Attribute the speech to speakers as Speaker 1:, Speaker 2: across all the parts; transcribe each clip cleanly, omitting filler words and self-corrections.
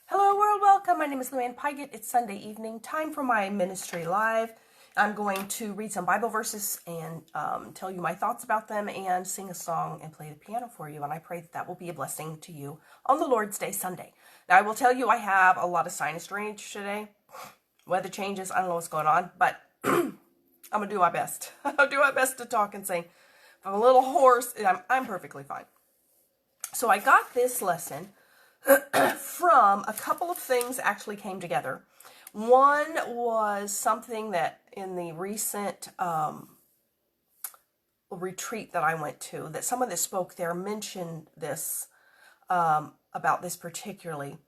Speaker 1: Hello world, welcome. My name is Luann Pygott. It's Sunday evening, time for my ministry live. I'm going to read some Bible verses and tell you my thoughts about them and sing a song and play the piano for you. And I pray that that will be a blessing to you on the Lord's Day, Sunday. Now I will tell you I have a lot of sinus drainage today. Weather changes, I don't know what's going on, but I'm going to do my best. I'll do my best to talk and sing. If I'm a little hoarse, I'm perfectly fine. So I got this lesson from a couple of things actually came together. One was something that in the recent retreat that I went to, that someone that spoke there mentioned this, about this particularly.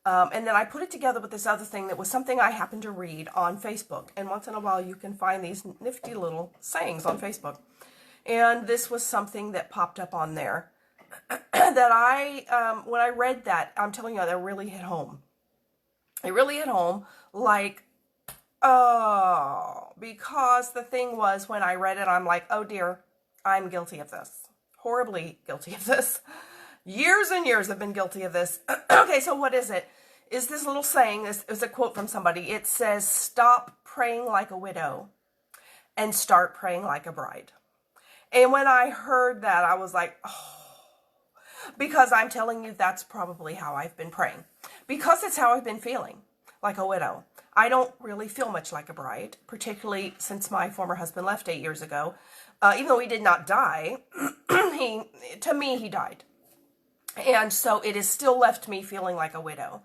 Speaker 1: And then I put it together with this other thing that was something I happened to read on Facebook. And once in a while you can find these nifty little sayings on Facebook. And this was something that popped up on there that when I read that, I'm telling you, that really hit home. It really hit home, like, oh, because the thing was, when I read it, I'm like, oh dear, I'm guilty of this. Horribly guilty of this. Years and years I've been guilty of this. Okay, so what is it? Is this little saying, this is a quote from somebody. It says, stop praying like a widow and start praying like a bride. And when I heard that, I was like, oh, because I'm telling you, that's probably how I've been praying. Because it's how I've been feeling, like a widow. I don't really feel much like a bride, particularly since my former husband left 8 years ago. Even though he did not die, to me, he died. And so it has still left me feeling like a widow.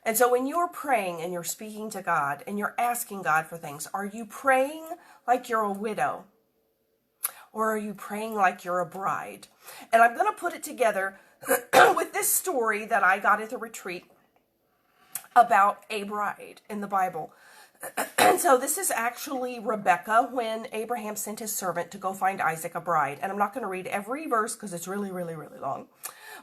Speaker 1: And so when you're praying and you're speaking to God and you're asking God for things, are you praying like you're a widow? Or are you praying like you're a bride? And I'm going to put it together with this story that I got at the retreat about a bride in the Bible. And so this is actually Rebecca when Abraham sent his servant to go find Isaac a bride. And I'm not going to read every verse because it's really, really, really long.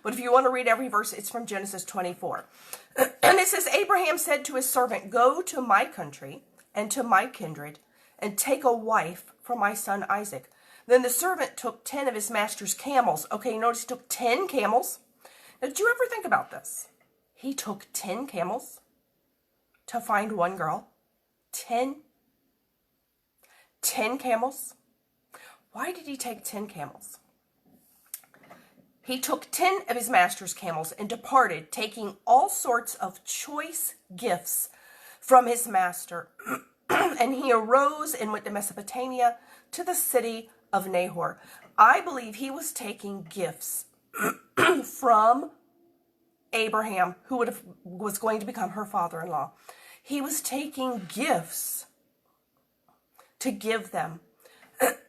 Speaker 1: But if you want to read every verse, it's from Genesis 24. And it says, Abraham said to his servant, go to my country and to my kindred and take a wife for my son Isaac. Then the servant took 10 of his master's camels. Okay, notice he took 10 camels. Now, did you ever think about this? He took 10 camels to find one girl. 10 camels. Why did he take 10 camels? He took 10 of his master's camels and departed, taking all sorts of choice gifts from his master. And he arose and went to Mesopotamia, to the city of Nahor. I believe he was taking gifts from Abraham, who was going to become her father-in-law. He was taking gifts to give them.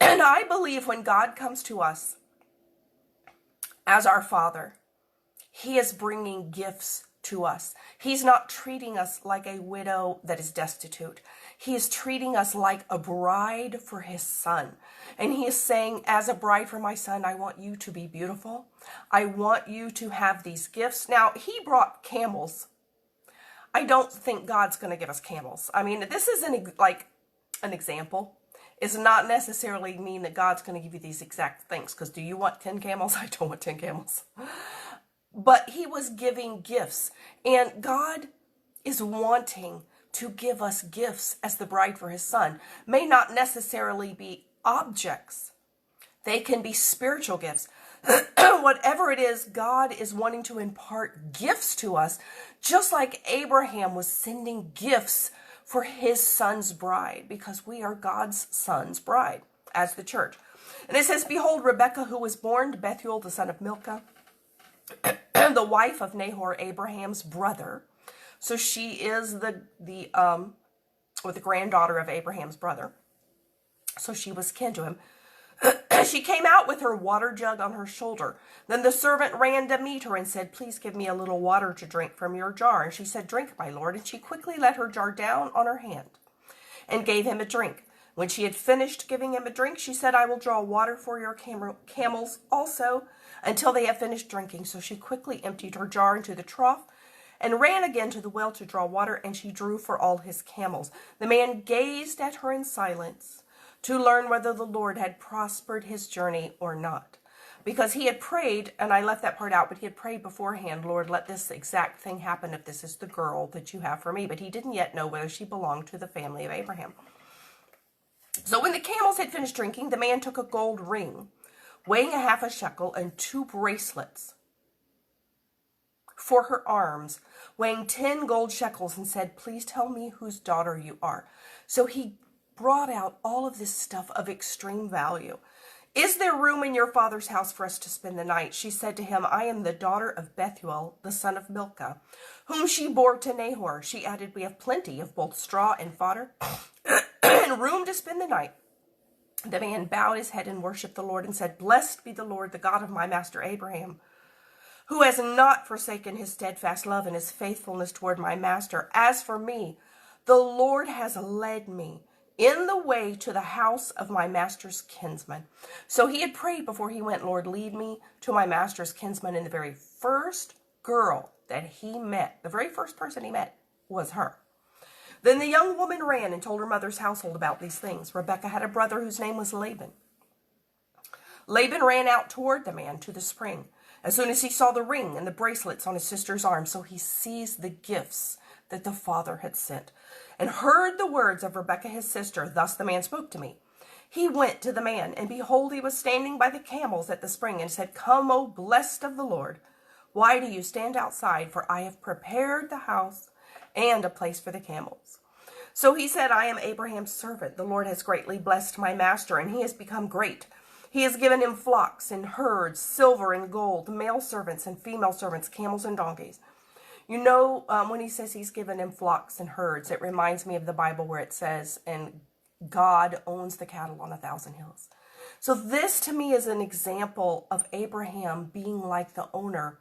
Speaker 1: And I believe when God comes to us as our Father, he is bringing gifts to us. He's not treating us like a widow that is destitute. He is treating us like a bride for his son. And he is saying, as a bride for my son, I want you to be beautiful. I want you to have these gifts. Now, he brought camels. I don't think God's going to give us camels. I mean, this is an example. It's not necessarily mean that God's going to give you these exact things. Because do you want 10 camels? I don't want 10 camels. But he was giving gifts. And God is wanting to give us gifts as the bride for his son. May not necessarily be objects. They can be spiritual gifts. Whatever it is, God is wanting to impart gifts to us, just like Abraham was sending gifts for his son's bride, because we are God's son's bride as the church. And it says, behold, Rebekah, who was born to Bethuel, the son of Milcah, the wife of Nahor, Abraham's brother. So she is the granddaughter of Abraham's brother. So she was kin to him. She came out with her water jug on her shoulder. Then the servant ran to meet her and said, please give me a little water to drink from your jar. And she said, drink, my lord. And she quickly let her jar down on her hand and gave him a drink. When she had finished giving him a drink, she said, I will draw water for your camels also until they have finished drinking. So she quickly emptied her jar into the trough and ran again to the well to draw water, and she drew for all his camels. The man gazed at her in silence to learn whether the Lord had prospered his journey or not. because he had prayed, and I left that part out, but he had prayed beforehand, Lord, let this exact thing happen if this is the girl that you have for me. But he didn't yet know whether she belonged to the family of Abraham. So when the camels had finished drinking, the man took a gold ring, weighing a half a shekel, and 2 bracelets for her arms, weighing 10 gold shekels, and said, please tell me whose daughter you are. So he brought out all of this stuff of extreme value. Is there room in your father's house for us to spend the night? She said to him, I am the daughter of Bethuel, the son of Milcah, whom she bore to Nahor. She added, we have plenty of both straw and fodder and room to spend the night. The man bowed his head and worshipped the Lord and said, blessed be the Lord, the God of my master Abraham, who has not forsaken his steadfast love and his faithfulness toward my master. As for me, the Lord has led me in the way to the house of my master's kinsman. So he had prayed before he went, Lord, lead me to my master's kinsman. And the very first girl that he met, the very first person he met, was her. Then the young woman ran and told her mother's household about these things. Rebekah had a brother whose name was Laban. Laban ran out toward the man to the spring as soon as he saw the ring and the bracelets on his sister's arm. So he seized the gifts that the father had sent and heard the words of Rebekah his sister. Thus the man spoke to me. He went to the man, and behold, he was standing by the camels at the spring, and said, come, O blessed of the Lord, why do you stand outside? For I have prepared the house and a place for the camels. So he said, I am Abraham's servant. The Lord has greatly blessed my master, and he has become great. He has given him flocks and herds, silver and gold, male servants and female servants, camels and donkeys. You know, when he says he's given him flocks and herds, it reminds me of the Bible where it says, and God owns the cattle on 1,000 hills. So this to me is an example of Abraham being like the owner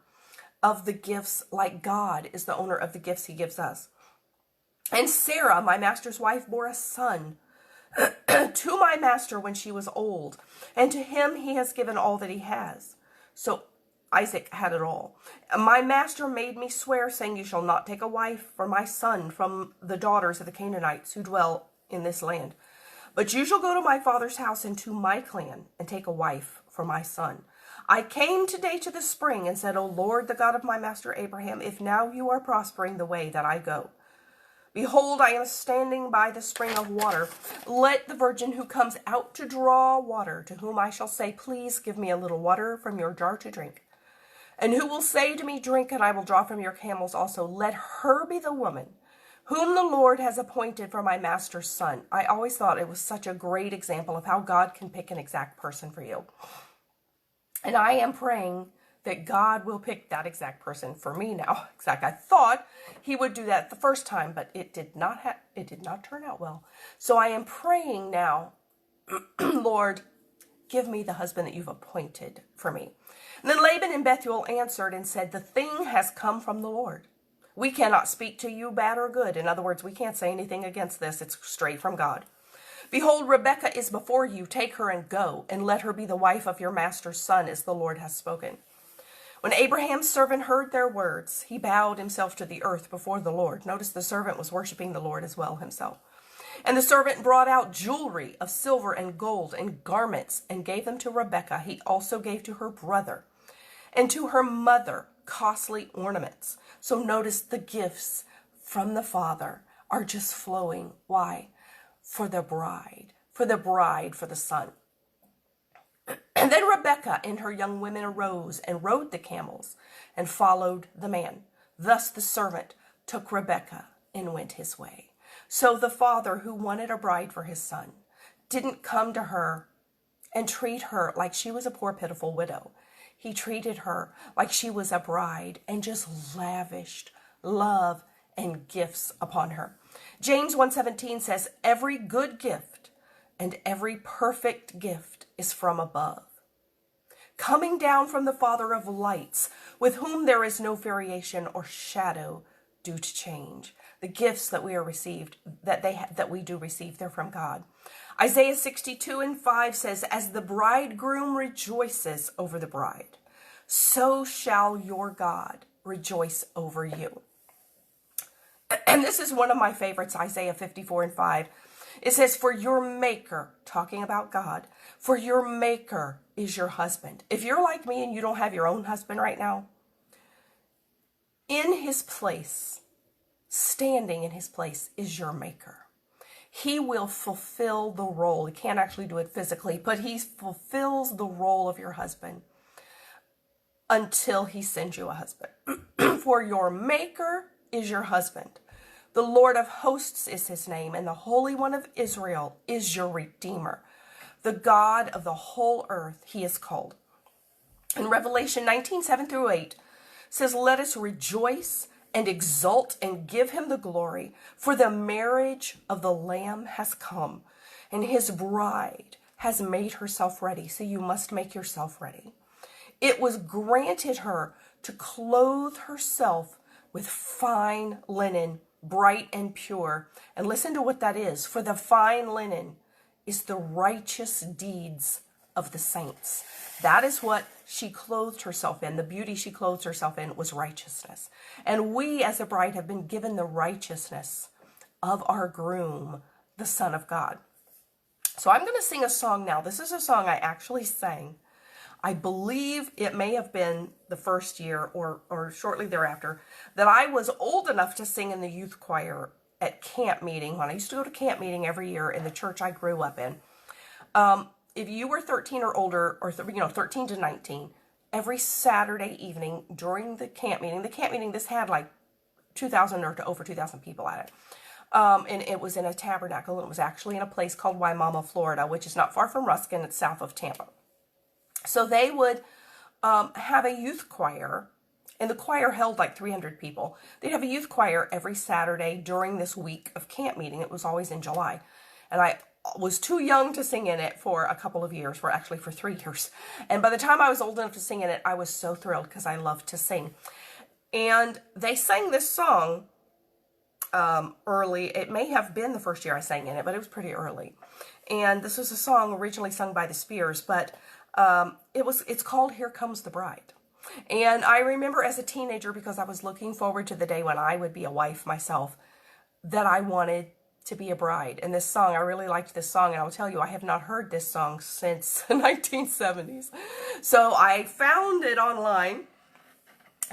Speaker 1: of the gifts, like God is the owner of the gifts he gives us. And Sarah, my master's wife, bore a son to my master when she was old, and to him he has given all that he has. So Isaac had it all. My master made me swear, saying, you shall not take a wife for my son from the daughters of the Canaanites who dwell in this land. But you shall go to my father's house and to my clan and take a wife for my son. I came today to the spring and said, O Lord, the God of my master Abraham, if now you are prospering the way that I go, behold, I am standing by the spring of water. Let the virgin who comes out to draw water, to whom I shall say, please give me a little water from your jar to drink, and who will say to me, drink, and I will draw from your camels also, let her be the woman whom the Lord has appointed for my master's son. I always thought it was such a great example of how God can pick an exact person for you. And I am praying that God will pick that exact person for me now. I thought he would do that the first time, but it did not turn out well. So I am praying now, Lord, give me the husband that you've appointed for me. And then Laban and Bethuel answered and said, the thing has come from the Lord. We cannot speak to you bad or good. In other words, we can't say anything against this. It's straight from God. Behold, Rebekah is before you. Take her and go, and let her be the wife of your master's son, as the Lord has spoken. When Abraham's servant heard their words, he bowed himself to the earth before the Lord. Notice the servant was worshiping the Lord as well himself. And the servant brought out jewelry of silver and gold and garments and gave them to Rebekah. He also gave to her brother and to her mother costly ornaments. So notice the gifts from the father are just flowing. Why? For the bride, for the son. And then Rebekah and her young women arose and rode the camels and followed the man. Thus the servant took Rebekah and went his way. So the father who wanted a bride for his son didn't come to her and treat her like she was a poor, pitiful widow. He treated her like she was a bride and just lavished love and gifts upon her. James 1:17 says, every good gift and every perfect gift is from above, coming down from the Father of lights, with whom there is no variation or shadow due to change. The gifts that we are received, that we do receive, they're from God. Isaiah 62:5 says, as the bridegroom rejoices over the bride, so shall your God rejoice over you. And this is one of my favorites, Isaiah 54:5. It says, for your maker, talking about God, for your maker is your husband. If you're like me and you don't have your own husband right now, in his place, standing in his place is your maker. He will fulfill the role. He can't actually do it physically, but he fulfills the role of your husband until he sends you a husband. For your maker is your husband. The Lord of hosts is his name, and the Holy One of Israel is your Redeemer. The God of the whole earth he is called. In Revelation 19:7-8 says, let us rejoice and exult and give him the glory, for the marriage of the Lamb has come, and his bride has made herself ready. So you must make yourself ready. It was granted her to clothe herself with fine linen, bright and pure. And listen to what that is. For the fine linen is the righteous deeds of the saints. That is what she clothed herself in. The beauty she clothed herself in was righteousness. And we as a bride have been given the righteousness of our groom, the Son of God. So I'm going to sing a song now. This is a song I actually sang. I believe it may have been the first year or shortly thereafter that I was old enough to sing in the youth choir at camp meeting, when I used to go to camp meeting every year in the church I grew up in. If you were 13 or older, or 13 to 19, every Saturday evening during the camp meeting, this had like 2,000 or over 2,000 people at it. And it was in a tabernacle, and it was actually in a place called Wimauma, Florida, which is not far from Ruskin. It's south of Tampa. So they would have a youth choir, and the choir held like 300 people. They'd have a youth choir every Saturday during this week of camp meeting. It was always in July. And I was too young to sing in it for a couple of years, for 3 years. And by the time I was old enough to sing in it, I was so thrilled because I loved to sing. And they sang this song early. It may have been the first year I sang in it, but it was pretty early. And this was a song originally sung by the Spears, but it's called Here Comes the Bride. And I remember as a teenager, because I was looking forward to the day when I would be a wife myself, that I wanted to be a bride. And this song, I really liked this song, and I'll tell you, I have not heard this song since the 1970s. So I found it online,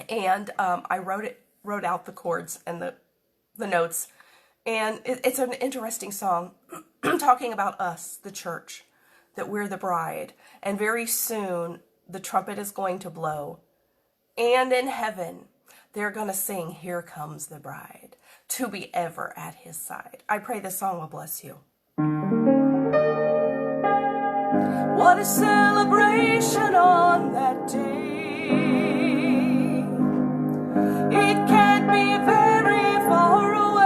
Speaker 1: and I wrote out the chords and the notes. And it's an interesting song talking about us, the church, that we're the bride. And very soon, the trumpet is going to blow. And in heaven, they're going to sing, Here Comes the Bride, to be ever at his side. I pray this song will bless you. What a celebration on that day. It can't be very far away.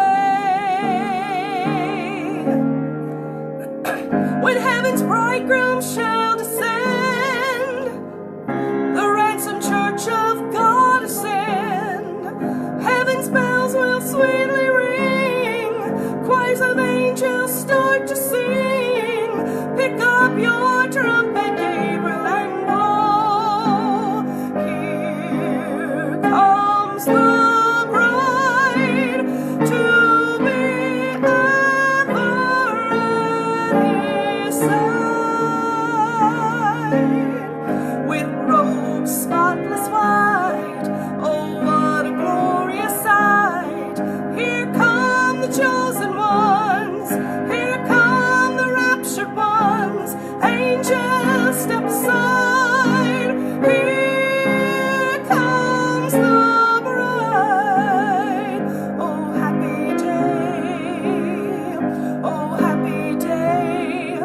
Speaker 1: When heaven's bridegroom shall descend, the ransomed church of God ascend. Heaven's bells will sweetly ring, choirs of angels start to sing. Pick up your trumpet, Gabriel, and blow. Here comes the bride to be ever at his side. With robes spotless white, oh what a glorious sight. Here come the chosen ones, here come the raptured ones. Angels step aside, here comes the bride. Oh happy day, oh happy day.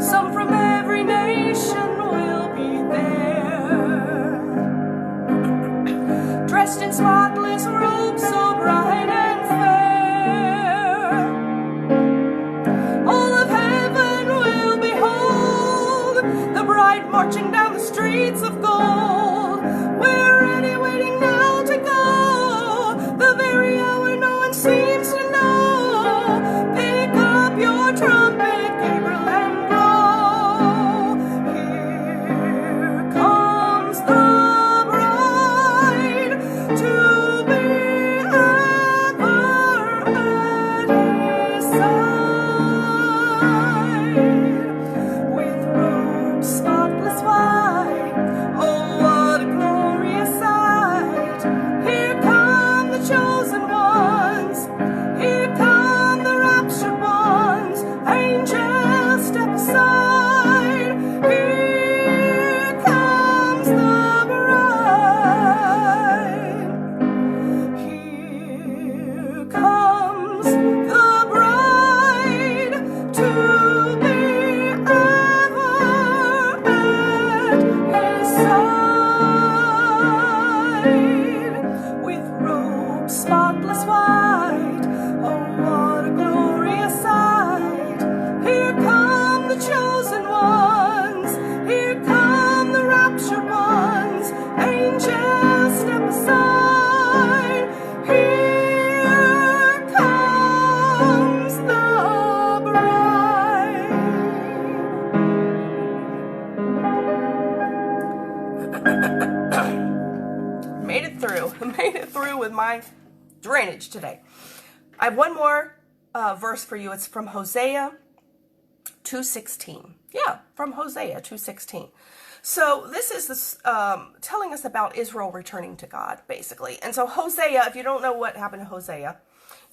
Speaker 1: Some from every nation will be there, dressed in spotless robes so bright and fair. All of heaven will behold the bride marching down the streets of gold. We're ready, waiting now to go, the very hour no one seems to know. Pick up your trumpet, Gabriel, and blow. Here comes the bride to be ever at his side. Made it through. Made it through with my drainage today. I have one more verse for you. It's from Hosea 2:16. Yeah, from Hosea 2:16. So this is this telling us about Israel returning to God, basically. And so Hosea, if you don't know what happened to Hosea,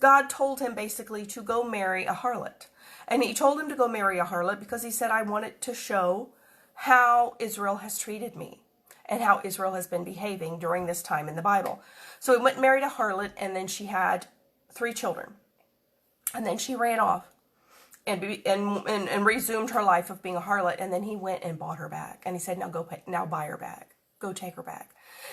Speaker 1: God told him basically to go marry a harlot. And he told him to go marry a harlot because he said, I want it to show how Israel has treated me and how Israel has been behaving during this time in the Bible. So he went and married a harlot, and then she had 3 children. And then she ran off and resumed her life of being a harlot. And then he went and bought her back. And he said, now buy her back. Go take her back.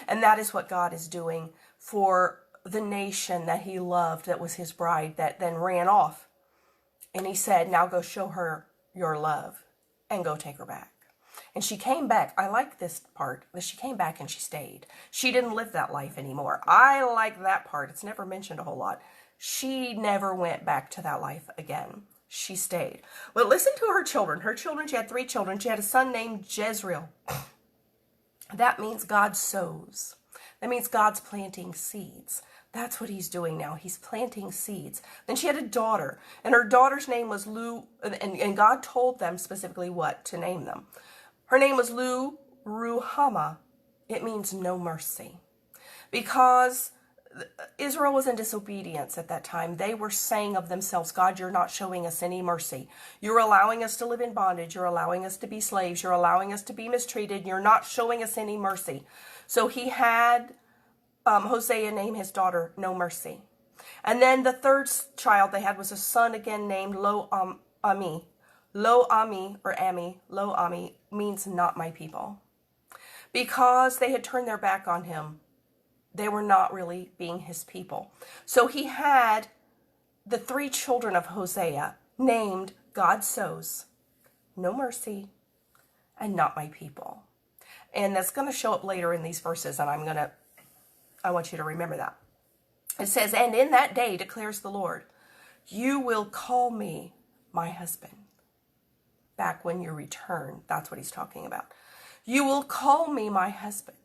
Speaker 1: And that is what God is doing for the nation that he loved, that was his bride, that then ran off. And he said, now go show her your love and go take her back. And she came back. I like this part, that she came back and she stayed. She didn't live that life anymore. I like that part. It's never mentioned a whole lot. She never went back to that life again. She stayed. Well, listen to her children. She had 3 children. She had a son named Jezreel. That means God sows. That means God's planting seeds. That's what he's doing now. He's planting seeds. Then she had a daughter, and her daughter's name was Lu, and God told them specifically what to name them. Her name was Lu Ruhamah. It means no mercy. Because Israel was in disobedience at that time. They were saying of themselves, God, you're not showing us any mercy. You're allowing us to live in bondage. You're allowing us to be slaves. You're allowing us to be mistreated. You're not showing us any mercy. So he had Hosea name his daughter No Mercy. And then the 3rd child they had was a son again named Lo-Ami. Lo-Ami, or Ami, Lo-Ami means not my people. Because they had turned their back on him, they were not really being his people. So he had the 3 children of Hosea named God Sows, No Mercy, and Not My People. And that's going to show up later in these verses, and I want you to remember that. It says, and in that day, declares the Lord, you will call me my husband. Back when you return, that's what he's talking about. You will call me my husband,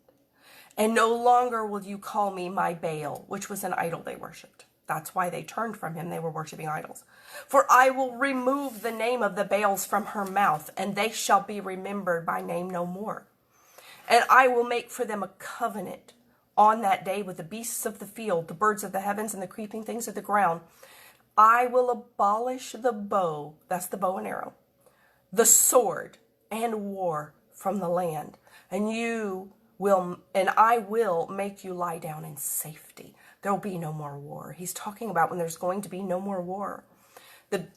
Speaker 1: and no longer will you call me my Baal, which was an idol they worshipped. That's why they turned from him. They were worshiping idols. For I will remove the name of the Baals from her mouth, and they shall be remembered by name no more. And I will make for them a covenant on that day with the beasts of the field, the birds of the heavens, and the creeping things of the ground. I will abolish the bow, that's the bow and arrow, the sword and war from the land, and I will make you lie down in safety. There will be no more war. He's talking about when there's going to be no more war.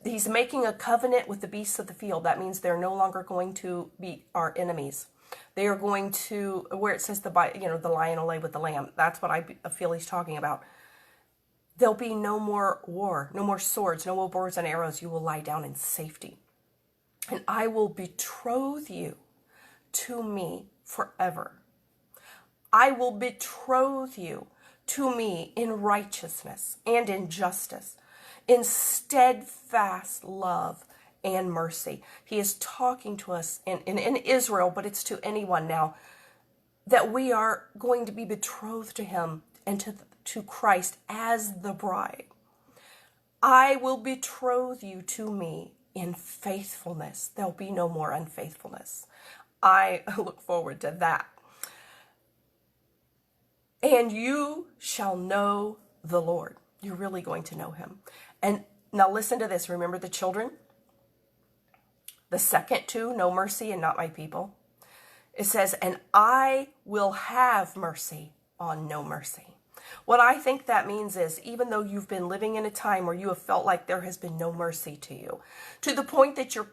Speaker 1: He's making a covenant with the beasts of the field. That means they're no longer going to be our enemies. They are going to, where it says the lion will lay with the lamb. That's what I feel he's talking about. There'll be no more war, no more swords, no more bows and arrows. You will lie down in safety. And I will betroth you to me forever. I will betroth you to me in righteousness and in justice, in steadfast love and mercy. He is talking to us in Israel, but it's to anyone now, that we are going to be betrothed to him and to Christ as the bride. I will betroth you to me in faithfulness. There'll be no more unfaithfulness. I look forward to that. And you shall know the Lord. You're really going to know him. And now listen to this. Remember the children? The second 2, no mercy and not my people. It says, and I will have mercy on no mercy. What I think that means is, even though you've been living in a time where you have felt like there has been no mercy to you, to the point that you're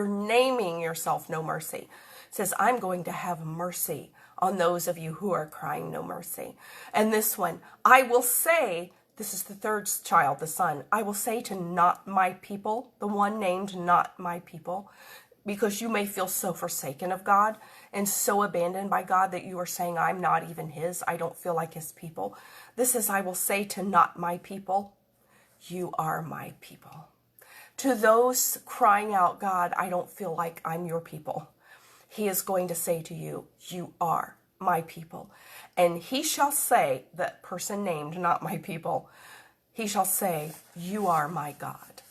Speaker 1: naming yourself no mercy, it says, I'm going to have mercy on those of you who are crying no mercy. And this one, I will say, this is the 3rd child, the son, I will say to not my people, the one named not my people, because you may feel so forsaken of God and so abandoned by God that you are saying, I'm not even his. I don't feel like his people. This is, I will say to not my people, you are my people. To those crying out, God, I don't feel like I'm your people. he is going to say to you, you are my people. And he shall say, that person named, not my people, he shall say, you are my God.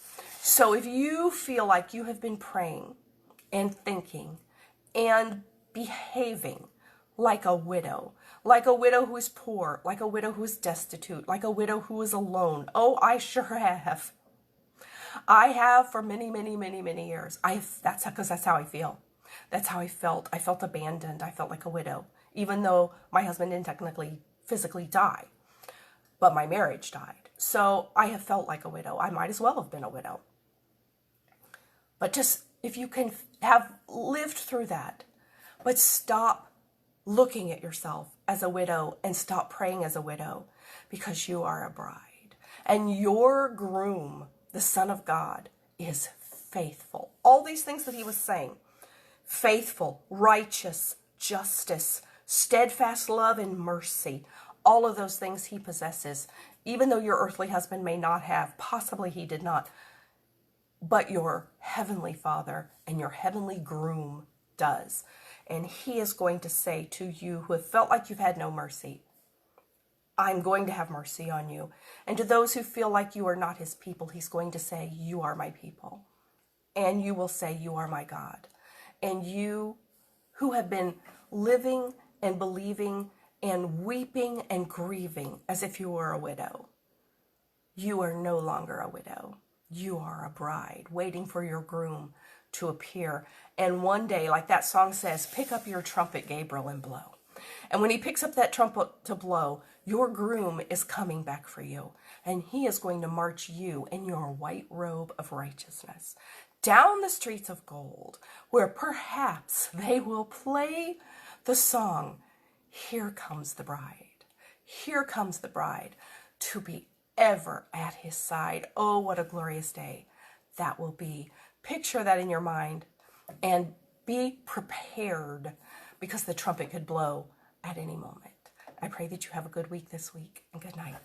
Speaker 1: So if you feel like you have been praying and thinking and behaving like a widow who is poor, like a widow who is destitute, like a widow who is alone. Oh, I sure have. I have for many, many, many, many years. That's how I feel. That's how I felt. I felt abandoned. I felt like a widow, even though my husband didn't technically physically die, but my marriage died. So I have felt like a widow. I might as well have been a widow. But just, if you can have lived through that, but stop looking at yourself as a widow and stop praying as a widow, because you are a bride. And your groom, the Son of God, is faithful. All these things that he was saying, faithful, righteous, justice, steadfast love and mercy, all of those things he possesses, even though your earthly husband may not have, possibly he did not, but your heavenly Father and your heavenly groom does. And he is going to say to you who have felt like you've had no mercy, I'm going to have mercy on you. And to those who feel like you are not his people, he's going to say, you are my people. And you will say, you are my God. And you who have been living and believing and weeping and grieving as if you were a widow, you are no longer a widow. You are a bride waiting for your groom to appear. And one day, like that song says, pick up your trumpet, Gabriel, and blow. And when he picks up that trumpet to blow, your groom is coming back for you. And he is going to march you in your white robe of righteousness down the streets of gold, where perhaps they will play the song, Here Comes the Bride. Here comes the bride to be ever at his side. Oh, what a glorious day that will be. Picture that in your mind and be prepared, because the trumpet could blow at any moment. I pray that you have a good week this week, and good night.